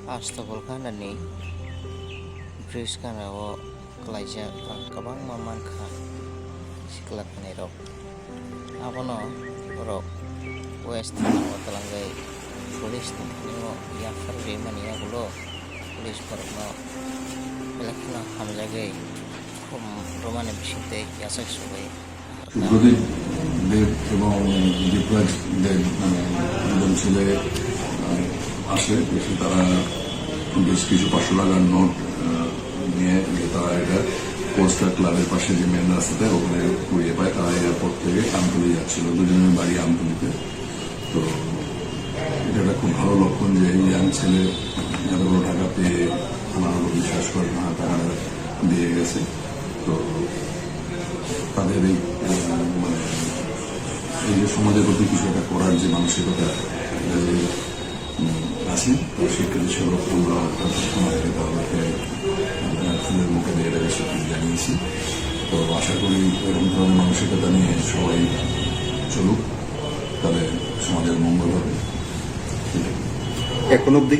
Astagfirullahaladzim, Bruce kana o kelaja kabang maman kha siklat ni rok. Abono rok West o talanggai polis ni mo ya farbe man ya gulo polis parno belakna hamjagai kum romane bishite yasak subai. প্রদীপ দেব এবং দীপরাজ দেব দুজন ছেলে আসে এসে তারা বেশ কিছু 500 টাকার note নিয়ে তারা এটা কোস্টার ক্লাবের পাশে যে মেন রাস্তাতে ওখানে কুড়িয়ে পায়। তারা এয়ারপোর্ট থেকে আমতলি যাচ্ছিল, দুজনের বাড়ি আমতলিতে। তো এটা একটা খুব ভালো লক্ষণ যে এই ইয়াং ছেলে এতগুলো টাকা পেয়ে আমার বিশ্বাস করে টাকাটা দিয়ে গেছে। তো তাদের এই মানে এই যে সমাজের প্রতি কিছু একটা করার যে মানসিকতা আছে, তার স্বীকৃতি স্বরূপ আমরা সমাজকে তাদেরকে ফুলের মুখে দিয়ে এটাকে স্বীকৃতি জানিয়েছি। তো আশা করি এরকম ধরনের মানসিকতা নিয়ে সবাই চলুক, তাহলে সমাজের মঙ্গল হবে। এখন অব্দি